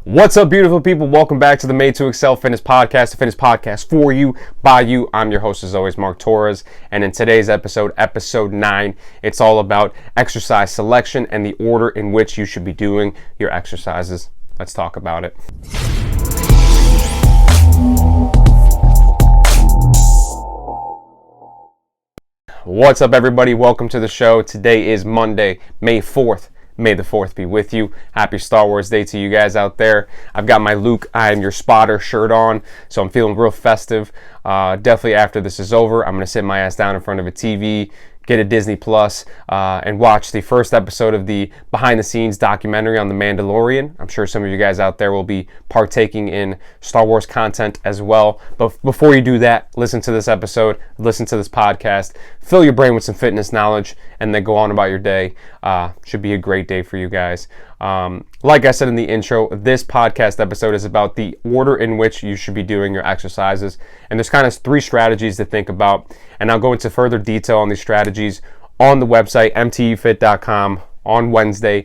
What's up, beautiful people? Welcome back to the Made to Excel Fitness Podcast, a fitness podcast for you, by you. I'm your host, as always, Mark Torres. And in today's episode, episode 9, it's all about exercise selection and the order in which you should be doing your exercises. Let's talk about it. What's up, everybody? Welcome to the show. Today is Monday, May 4th. May the 4th be with you. Happy Star Wars Day to you guys out there. I've got my Luke, I am your spotter shirt on, so I'm feeling real festive. Definitely after this is over, I'm going to sit my ass down in front of a TV, get a Disney Plus, and watch the first episode of the behind-the-scenes documentary on The Mandalorian. I'm sure some of you guys out there will be partaking in Star Wars content as well. But before you do that, listen to this episode, listen to this podcast, fill your brain with some fitness knowledge, and then go on about your day. Should be a great day for you guys. Like I said in the intro, this podcast episode is about the order in which you should be doing your exercises. And there's kind of 3 strategies to think about. And I'll go into further detail on these strategies on the website, mtufit.com, on Wednesday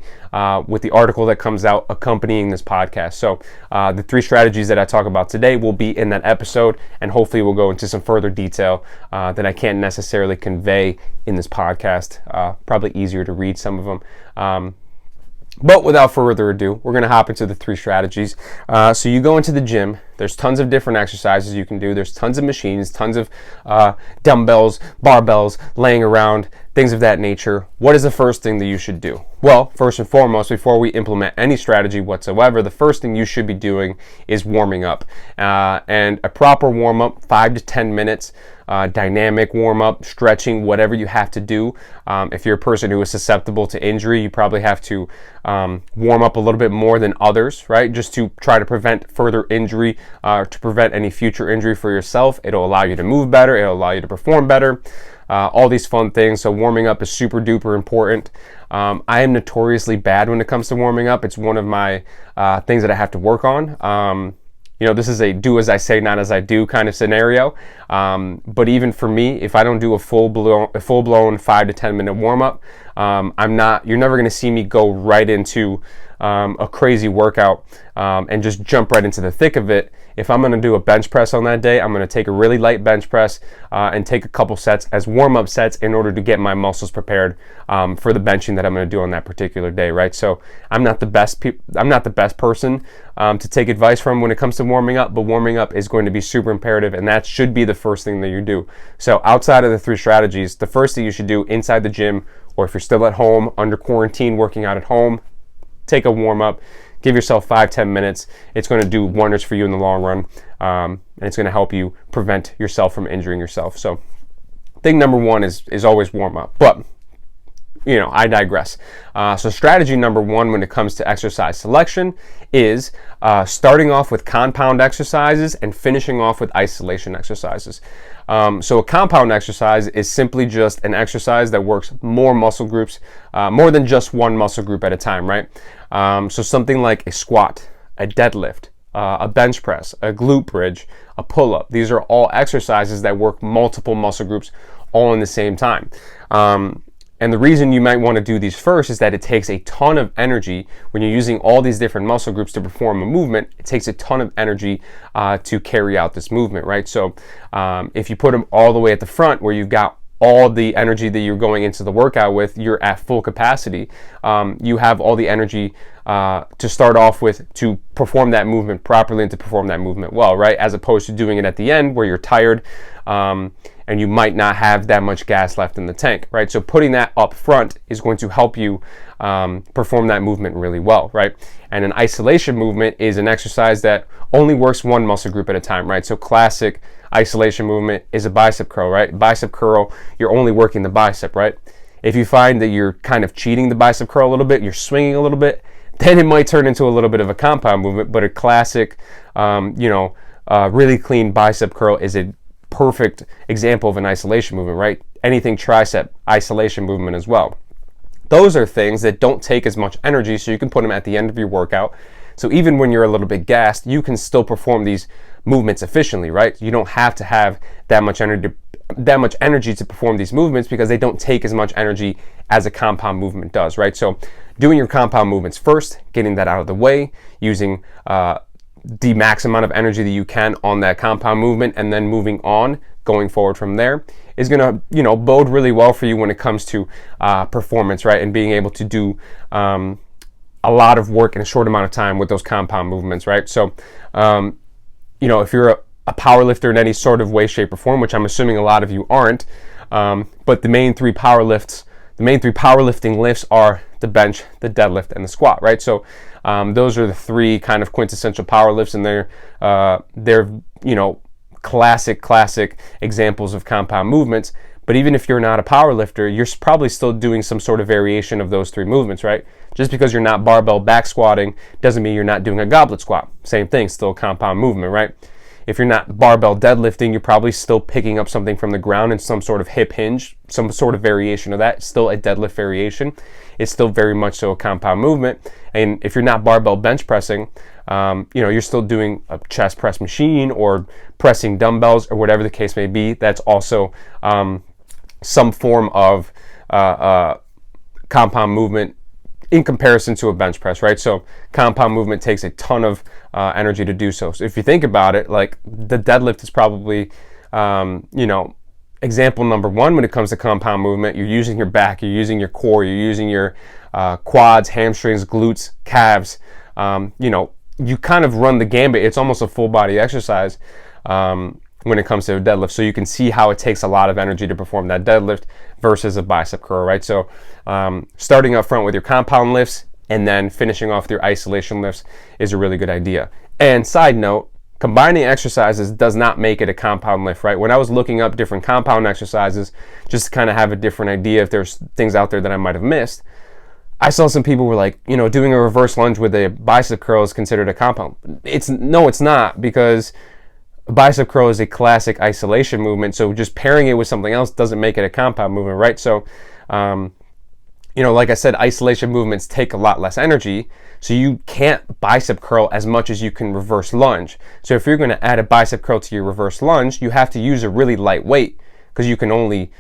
with the article that comes out accompanying this podcast. So the 3 strategies that I talk about today will be in that episode, and hopefully we'll go into some further detail that I can't necessarily convey in this podcast. Probably easier to read some of them. But without further ado, we're going to hop into the 3 strategies. So you go into the gym. There's tons of different exercises you can do. There's tons of machines, tons of dumbbells, barbells laying around, things of that nature. What is the first thing that you should do? Well, first and foremost, before we implement any strategy whatsoever, the first thing you should be doing is warming up. And a proper warm-up, 5 to 10 minutes, dynamic warm-up, stretching, whatever you have to do. If you're a person who is susceptible to injury, you probably have to warm up a little bit more than others, right? Just to try to prevent further injury, to prevent any future injury for yourself. It'll allow you to move better. It'll allow you to perform better. All these fun things. So warming up is super duper important. I am notoriously bad when it comes to warming up. It's one of my things that I have to work on. This is a do as I say, not as I do kind of scenario. But even for me, if I don't do a full-blown 5 to 10 minute warm up, you're never going to see me go right into a crazy workout and just jump right into the thick of it. If I'm going to do a bench press on that day, I'm going to take a really light bench press and take a couple sets as warm-up sets in order to get my muscles prepared for the benching that I'm going to do on that particular day, right? So I'm not the best person to take advice from when it comes to warming up, but warming up is going to be super imperative, and that should be the first thing that you do. So outside of the 3 strategies, the first thing you should do inside the gym, or if you're still at home under quarantine working out at home, take a warm-up. Give yourself 5-10 minutes. It's going to do wonders for you in the long run, and it's going to help you prevent yourself from injuring yourself. So thing number 1 is always warm up. But I digress. So strategy number 1 when it comes to exercise selection is starting off with compound exercises and finishing off with isolation exercises. So a compound exercise is simply just an exercise that works more muscle groups, more than just one muscle group at a time, right? So something like a squat, a deadlift, a bench press, a glute bridge, a pull-up. These are all exercises that work multiple muscle groups all in the same time. And the reason you might want to do these first is that it takes a ton of energy when you're using all these different muscle groups to perform a movement. It takes a ton of energy to carry out this movement, right? So if you put them all the way at the front where you've got all the energy that you're going into the workout with, you're at full capacity. You have all the energy to start off with to perform that movement properly and to perform that movement well, right? As opposed to doing it at the end where you're tired and you might not have that much gas left in the tank, right? So putting that up front is going to help you perform that movement really well, right? And an isolation movement is an exercise that only works one muscle group at a time, right? So classic isolation movement is a bicep curl, right? Bicep curl, you're only working the bicep, right? If you find that you're kind of cheating the bicep curl a little bit, you're swinging a little bit, then it might turn into a little bit of a compound movement. But a classic, really clean bicep curl is a perfect example of an isolation movement, right? Anything tricep, isolation movement as well. Those are things that don't take as much energy, so you can put them at the end of your workout So even when you're a little bit gassed, you can still perform these movements efficiently, right? You don't have to have that much energy to perform these movements because they don't take as much energy as a compound movement does, right? So doing your compound movements first, getting that out of the way, using the max amount of energy that you can on that compound movement, and then moving on, going forward from there, is going to, you know, bode really well for you when it comes to performance, right? And being able to do a lot of work in a short amount of time with those compound movements, right? So, you know, if you're a power lifter in any sort of way, shape, or form, which I'm assuming a lot of you aren't, but the main three powerlifting lifts are the bench, the deadlift, and the squat, right? So those are the three kind of quintessential power lifts, and they're you know, classic examples of compound movements. But even if you're not a power lifter, you're probably still doing some sort of variation of those three movements, right? Just because you're not barbell back squatting doesn't mean you're not doing a goblet squat. Same thing, still a compound movement, right? If you're not barbell deadlifting, you're probably still picking up something from the ground in some sort of hip hinge, some sort of variation of that. It's still a deadlift variation. It's still very much so a compound movement. And if you're not barbell bench pressing, you know, you're still doing a chest press machine or pressing dumbbells or whatever the case may be. That's also some form of compound movement in comparison to a bench press, right? So compound movement takes a ton of energy to do so. So if you think about it, like the deadlift is probably, you know, example number one when it comes to compound movement. You're using your back, you're using your core, you're using your quads, hamstrings, glutes, calves. You know, you kind of run the gambit. It's almost a full body exercise when it comes to a deadlift. So you can see how it takes a lot of energy to perform that deadlift versus a bicep curl, right? So starting up front with your compound lifts and then finishing off with your isolation lifts is a really good idea. And side note, combining exercises does not make it a compound lift, right? When I was looking up different compound exercises, just to kind of have a different idea if there's things out there that I might have missed, I saw some people were like, you know, doing a reverse lunge with a bicep curl is considered a compound. It's not, because a bicep curl is a classic isolation movement, so just pairing it with something else doesn't make it a compound movement, right? So, you know, like I said, isolation movements take a lot less energy, so you can't bicep curl as much as you can reverse lunge. So if you're going to add a bicep curl to your reverse lunge, you have to use a really light weight because you can only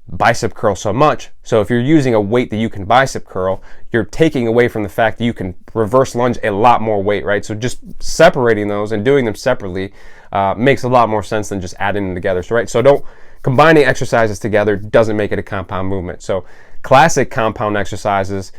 bicep curl so much. So if you're using a weight that you can bicep curl, you're taking away from the fact that you can reverse lunge a lot more weight, right? So just separating those and doing them separately makes a lot more sense than just adding them together. So, right, so combining exercises together doesn't make it a compound movement. So classic compound exercises,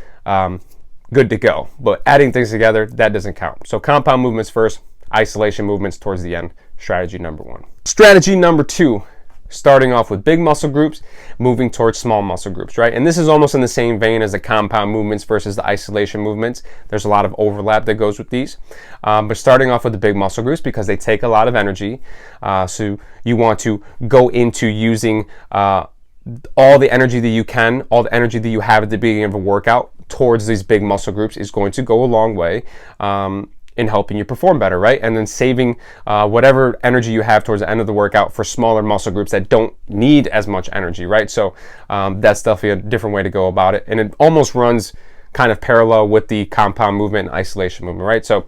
good to go, but adding things together, that doesn't count. So compound movements first, isolation movements towards the end. Strategy number one. Strategy number two, starting off with big muscle groups, moving towards small muscle groups, right? And this is almost in the same vein as the compound movements versus the isolation movements. There's a lot of overlap that goes with these. But starting off with the big muscle groups because they take a lot of energy. So you want to go into using all the energy that you can, all the energy that you have at the beginning of a workout towards these big muscle groups is going to go a long way in helping you perform better, right? And then saving whatever energy you have towards the end of the workout for smaller muscle groups that don't need as much energy, right? So that's definitely a different way to go about it. And it almost runs kind of parallel with the compound movement and isolation movement, right? So,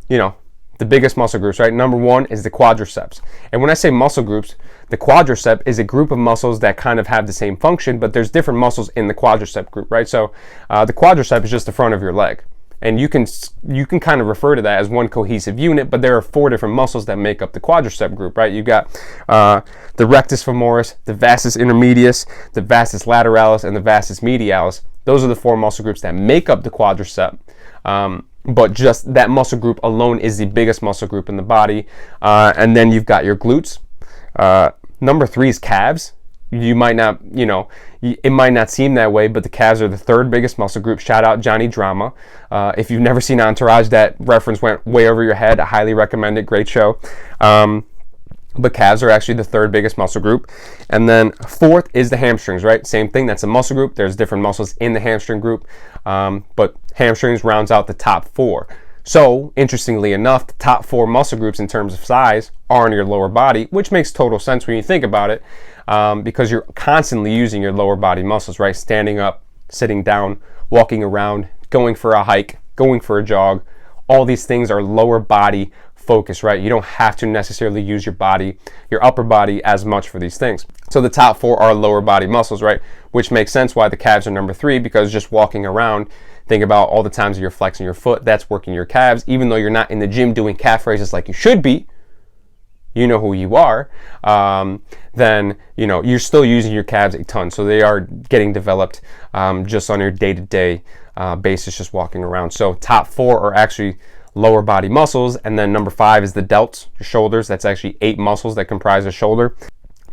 you know, the biggest muscle groups, right? Number one is the quadriceps. And when I say muscle groups, the quadricep is a group of muscles that kind of have the same function, but there's different muscles in the quadricep group, right? So the quadricep is just the front of your leg. And you can kind of refer to that as one cohesive unit, but there are 4 different muscles that make up the quadricep group, right? You've got the rectus femoris, the vastus intermedius, the vastus lateralis, and the vastus medialis. Those are the 4 muscle groups that make up the quadricep. But just that muscle group alone is the biggest muscle group in the body. And then you've got your glutes. Number 3 is calves. You might not, you know, it might not seem that way, but the calves are the 3rd biggest muscle group. Shout out Johnny Drama. If you've never seen Entourage, that reference went way over your head. I highly recommend it. Great show. But calves are actually the 3rd biggest muscle group. And then 4th is the hamstrings, right? Same thing. That's a muscle group. There's different muscles in the hamstring group. But hamstrings rounds out the top 4. So, interestingly enough, the top 4 muscle groups in terms of size are in your lower body, which makes total sense when you think about it, because you're constantly using your lower body muscles, right? Standing up, sitting down, walking around, going for a hike, going for a jog. all these things are lower body focus, right? You don't have to necessarily use your upper body as much for these things. So the top 4 are lower body muscles, right? Which makes sense why the calves are number 3, because just walking around, think about all the times you're flexing your foot, that's working your calves. Even though you're not in the gym doing calf raises like you should be, you know who you are, then you're still using your calves a ton. So they are getting developed just on your day-to-day basis, just walking around. So top 4 are actually lower body muscles, and then number 5 is the delts, your shoulders. That's actually 8 muscles that comprise a shoulder.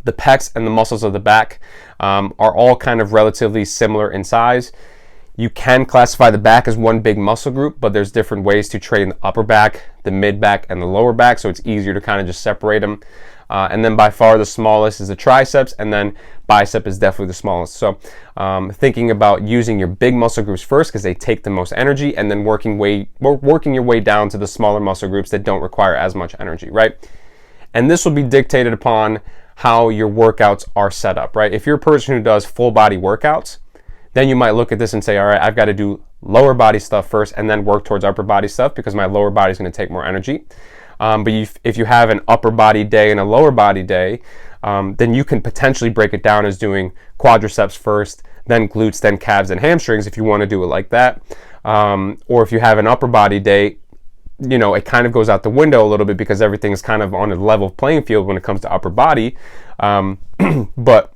The pecs and the muscles of the back are all kind of relatively similar in size. You can classify the back as one big muscle group, but there's different ways to train the upper back, the mid back, and the lower back, so it's easier to kind of just separate them. And then by far the smallest is the triceps, and then bicep is definitely the smallest. So thinking about using your big muscle groups first because they take the most energy, and then working your way down to the smaller muscle groups that don't require as much energy, right? And this will be dictated upon how your workouts are set up, right? If you're a person who does full body workouts, then you might look at this and say, all right, I've got to do lower body stuff first and then work towards upper body stuff because my lower body is going to take more energy. But if you have an upper body day and a lower body day, then you can potentially break it down as doing quadriceps first, then glutes, then calves and hamstrings if you want to do it like that. Or if you have an upper body day, it kind of goes out the window a little bit because everything is kind of on a level playing field when it comes to upper body. But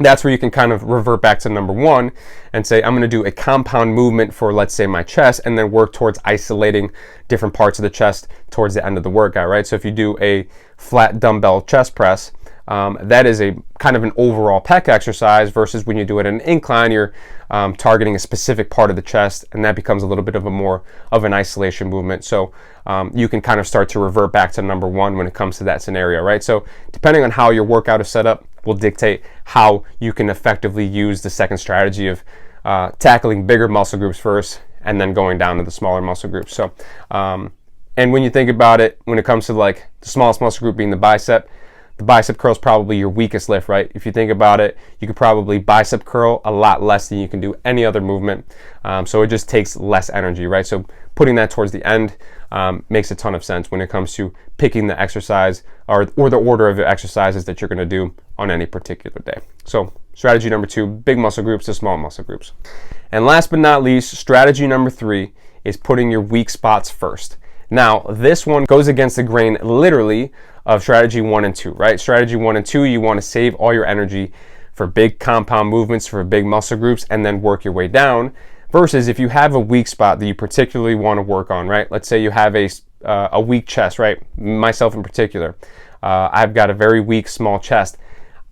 that's where you can kind of revert back to number 1 and say, I'm going to do a compound movement for, let's say, my chest, and then work towards isolating different parts of the chest towards the end of the workout, right? So if you do a flat dumbbell chest press, that is a kind of an overall pec exercise versus when you do it in an incline, you're targeting a specific part of the chest, and that becomes a little bit of a more of an isolation movement. So you can kind of start to revert back to number 1 when it comes to that scenario, right? So depending on how your workout is set up will dictate how you can effectively use the second strategy of tackling bigger muscle groups first and then going down to the smaller muscle groups. So and when you think about it, when it comes to like the smallest muscle group being the bicep curl is probably your weakest lift, right? If you think about it, you could probably bicep curl a lot less than you can do any other movement. So it just takes less energy, right? So putting that towards the end makes a ton of sense when it comes to picking the exercise or the order of the exercises that you're going to do on any particular day. So strategy number 2, big muscle groups to small muscle groups. And last but not least, strategy number 3 is putting your weak spots first. Now, this one goes against the grain literally of strategy 1 and 2, right? Strategy 1 and 2, you want to save all your energy for big compound movements, for big muscle groups, and then work your way down. Versus if you have a weak spot that you particularly want to work on, right? Let's say you have a weak chest, right? Myself in particular, I've got a very weak small chest.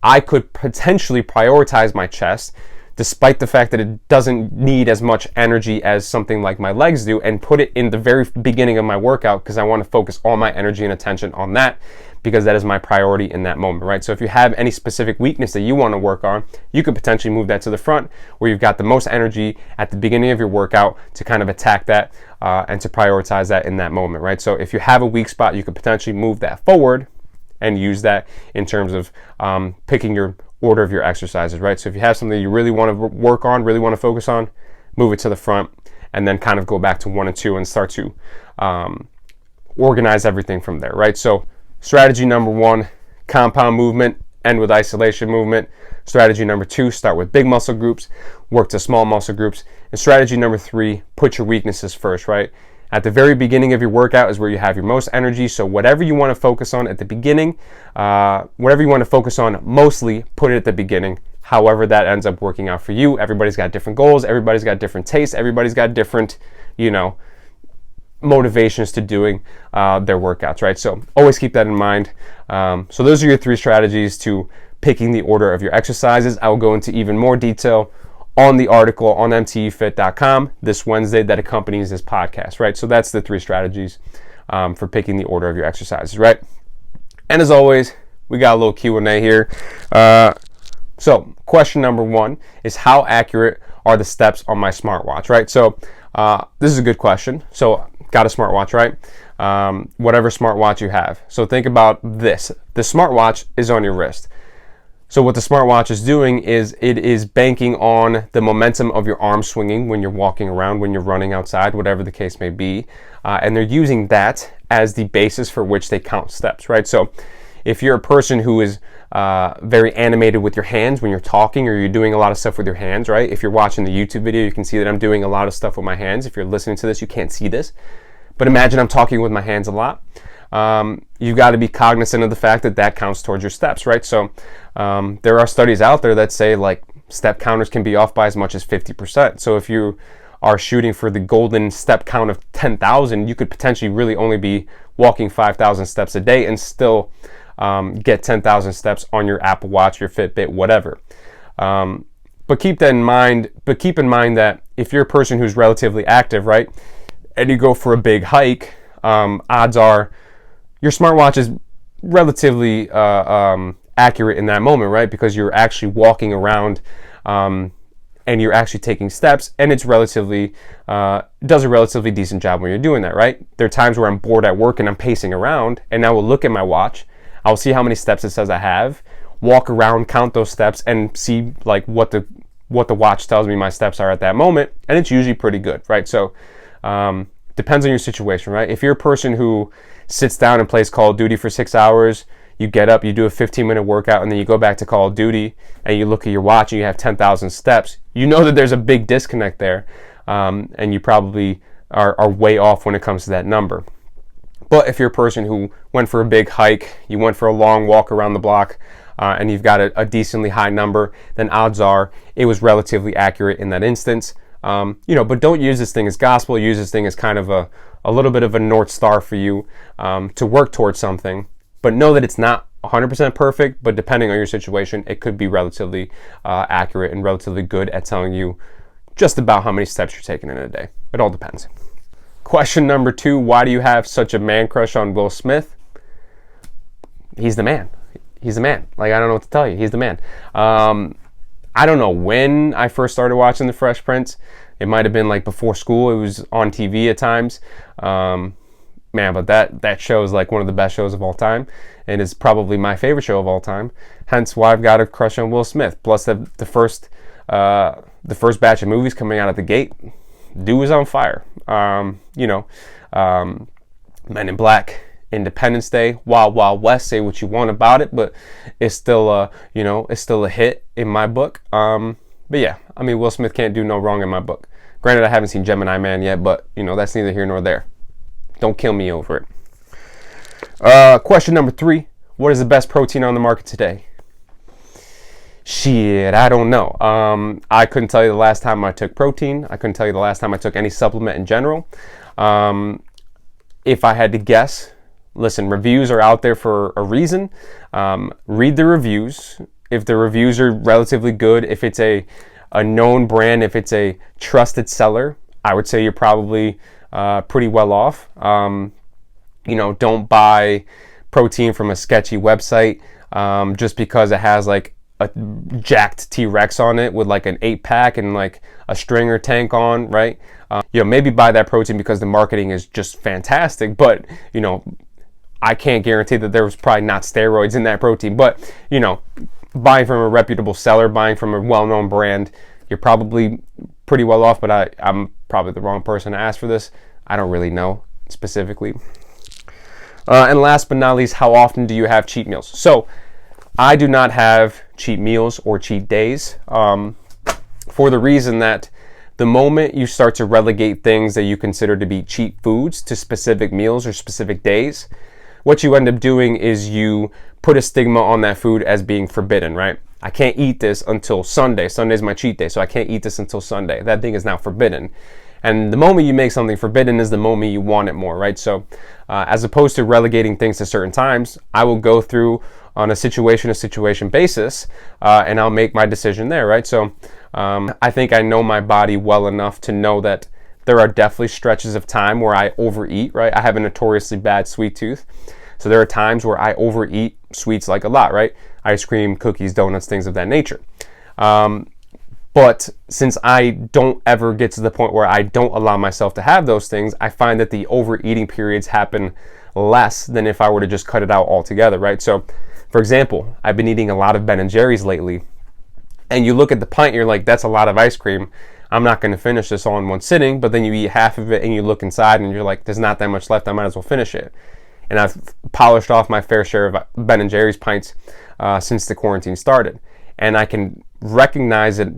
I could potentially prioritize my chest despite the fact that it doesn't need as much energy as something like my legs do, and put it in the very beginning of my workout because I want to focus all my energy and attention on that because that is my priority in that moment, right? So if you have any specific weakness that you want to work on, you could potentially move that to the front where you've got the most energy at the beginning of your workout to kind of attack that and to prioritize that in that moment, right? So if you have a weak spot, you could potentially move that forward and use that in terms of picking your order of your exercises, right? So if you have something you really want to work on, really want to focus on, move it to the front and then kind of go back to 1 and 2 and start to organize everything from there, right? So strategy number 1, compound movement, end with isolation movement. Strategy number 2, start with big muscle groups, work to small muscle groups. And strategy number 3, put your weaknesses first, right? At the very beginning of your workout is where you have your most energy. So whatever you want to focus on at the beginning, whatever you want to focus on, mostly put it at the beginning. However that ends up working out for you. Everybody's got different goals. Everybody's got different tastes. Everybody's got different, motivations to doing their workouts, right? So always keep that in mind. So those are your 3 strategies to picking the order of your exercises. I will go into even more detail on the article on mtefit.com this Wednesday that accompanies this podcast, right? So that's the 3 strategies for picking the order of your exercises, right? And as always, we got a little Q&A here. So question number 1 is, how accurate are the steps on my smartwatch, right? So this is a good question. So got a smartwatch, right? Whatever smartwatch you have. So think about this. The smartwatch is on your wrist. So what the smartwatch is doing is it is banking on the momentum of your arm swinging when you're walking around, when you're running outside, whatever the case may be. And they're using that as the basis for which they count steps, right? So if you're a person who is very animated with your hands when you're talking, or you're doing a lot of stuff with your hands, right? If you're watching the YouTube video, you can see that I'm doing a lot of stuff with my hands. If you're listening to this, you can't see this. But imagine I'm talking with my hands a lot. You've got to be cognizant of the fact that that counts towards your steps, right? So there are studies out there that say like step counters can be off by as much as 50%. So if you are shooting for the golden step count of 10,000, you could potentially really only be walking 5,000 steps a day and still get 10,000 steps on your Apple Watch, your Fitbit, whatever. But keep that in mind. But keep in mind that if you're a person who's relatively active, right, and you go for a big hike, odds are your smartwatch is relatively accurate in that moment, right? Because you're actually walking around and you're actually taking steps, and it's relatively does a relatively decent job when you're doing that, right? There are times where I'm bored at work and I'm pacing around, and I will look at my watch. I'll see how many steps it says I have, walk around, count those steps, and see like what the watch tells me my steps are at that moment, and it's usually pretty good, right? So depends on your situation, right? If you're a person who sits down and plays Call of Duty for 6 hours, you get up, you do a 15-minute workout, and then you go back to Call of Duty, and you look at your watch and you have 10,000 steps, you know that there's a big disconnect there, and you probably are way off when it comes to that number. But if you're a person who went for a big hike, you went for a long walk around the block, and you've got a decently high number, then odds are it was relatively accurate in that instance. But don't use this thing as gospel. Use this thing as kind of a little bit of a North Star for you to work towards something. But know that it's not 100% perfect, but depending on your situation, it could be relatively accurate and relatively good at telling you just about how many steps you're taking in a day. It all depends. Question number 2, why do you have such a man crush on Will Smith? He's the man. He's the man. Like, I don't know what to tell you. He's the man. I don't know when I first started watching The Fresh Prince. It might have been like before school. It was on TV at times. But that show is like one of the best shows of all time, and is probably my favorite show of all time. Hence why I've got a crush on Will Smith. Plus the first batch of movies coming out of the gate, dude was on fire. Men in Black, Independence Day, Wild Wild West. Say what you want about it, but it's still it's still a hit in my book. But yeah, I mean, Will Smith can't do no wrong in my book. Granted, I haven't seen Gemini Man yet, but that's neither here nor there. Don't kill me over it. Question number 3: what is the best protein on the market today? Shit, I don't know. I couldn't tell you the last time I took protein. I couldn't tell you the last time I took any supplement in general. If I had to guess, listen, reviews are out there for a reason. Read the reviews. If the reviews are relatively good, if it's a known brand, if it's a trusted seller, I would say you're probably pretty well off. Don't buy protein from a sketchy website just because it has like a jacked T-Rex on it with like an 8-pack and like a stringer tank on, right? Maybe buy that protein because the marketing is just fantastic, but I can't guarantee that there was probably not steroids in that protein. But buying from a reputable seller, buying from a well-known brand, you're probably pretty well off. But I'm probably the wrong person to ask for this. I don't really know specifically. And last but not least, how often do you have cheat meals? So I do not have cheat meals or cheat days for the reason that the moment you start to relegate things that you consider to be cheat foods to specific meals or specific days, what you end up doing is you put a stigma on that food as being forbidden, right? I can't eat this until Sunday. Sunday's my cheat day, so I can't eat this until Sunday. That thing is now forbidden. And the moment you make something forbidden is the moment you want it more, right? So as opposed to relegating things to certain times, I will go through on a situation basis, and I'll make my decision there, right? So I think I know my body well enough to know that there are definitely stretches of time where I overeat, right? I have a notoriously bad sweet tooth. So there are times where I overeat sweets like a lot, right? Ice cream, cookies, donuts, things of that nature. But since I don't ever get to the point where I don't allow myself to have those things, I find that the overeating periods happen less than if I were to just cut it out altogether, right? So For example, I've been eating a lot of Ben & Jerry's lately, and you look at the pint, you're like, that's a lot of ice cream. I'm not going to finish this all in one sitting. But then you eat half of it and you look inside and you're like, there's not that much left. I might as well finish it. And I've polished off my fair share of Ben & Jerry's pints since the quarantine started. And I can recognize that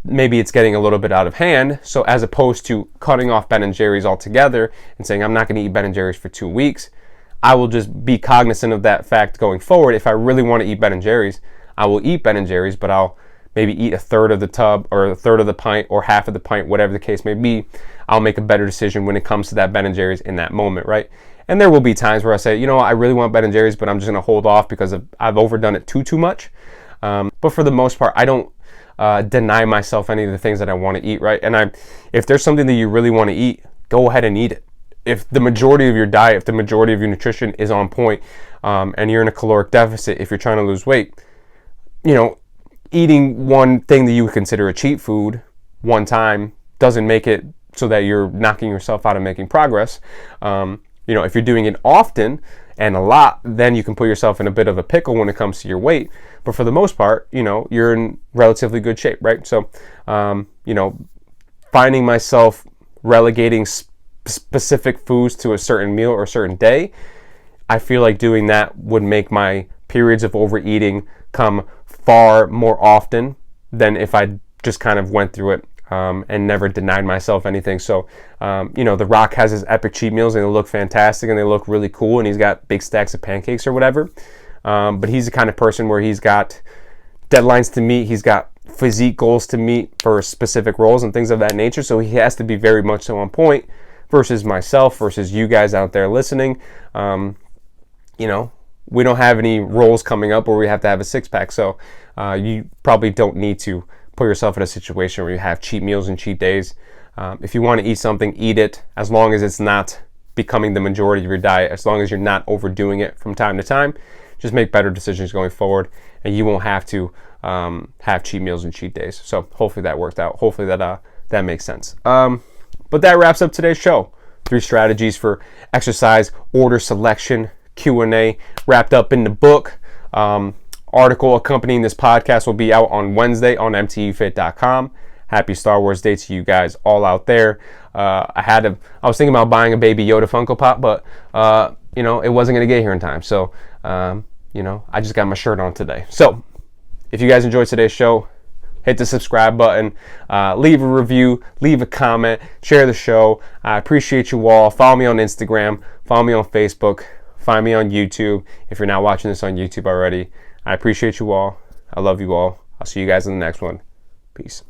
maybe it's getting a little bit out of hand. So as opposed to cutting off Ben & Jerry's altogether and saying, I'm not going to eat Ben & Jerry's for 2 weeks, I will just be cognizant of that fact going forward. If I really want to eat Ben & Jerry's, I will eat Ben & Jerry's, but I'll maybe eat a third of the tub or a third of the pint or half of the pint, whatever the case may be. I'll make a better decision when it comes to that Ben & Jerry's in that moment, right? And there will be times where I say, you know what, I really want Ben & Jerry's, but I'm just going to hold off because I've overdone it too much. But for the most part, I don't deny myself any of the things that I want to eat, right? And if there's something that you really want to eat, go ahead and eat it. If the majority of your diet, if the majority of your nutrition is on point, and you're in a caloric deficit, if you're trying to lose weight, eating one thing that you would consider a cheat food one time doesn't make it so that you're knocking yourself out of making progress. If you're doing it often and a lot, then you can put yourself in a bit of a pickle when it comes to your weight. But for the most part, you're in relatively good shape, right? So, finding myself relegating specific foods to a certain meal or a certain day, I feel like doing that would make my periods of overeating come far more often than if I just kind of went through it and never denied myself anything. So, The Rock has his epic cheat meals and they look fantastic and they look really cool, and he's got big stacks of pancakes or whatever. But he's the kind of person where he's got deadlines to meet, he's got physique goals to meet for specific roles and things of that nature. So he has to be very much so on point versus myself, versus you guys out there listening. We don't have any roles coming up where we have to have a six-pack. So you probably don't need to put yourself in a situation where you have cheat meals and cheat days. If you want to eat something, eat it, as long as it's not becoming the majority of your diet, as long as you're not overdoing it from time to time. Just make better decisions going forward, and you won't have to have cheat meals and cheat days. So hopefully that worked out. Hopefully that makes sense. But that wraps up today's show. 3 strategies for exercise order selection, Q&A wrapped up in the book. Article accompanying this podcast will be out on Wednesday on mtufit.com. Happy Star Wars Day to you guys all out there. I was thinking about buying a Baby Yoda Funko Pop, but it wasn't going to get here in time. So, I just got my shirt on today. So, if you guys enjoyed today's show, hit the subscribe button, leave a review, leave a comment, share the show. I appreciate you all. Follow me on Instagram, follow me on Facebook, find me on YouTube if you're not watching this on YouTube already. I appreciate you all. I love you all. I'll see you guys in the next one. Peace.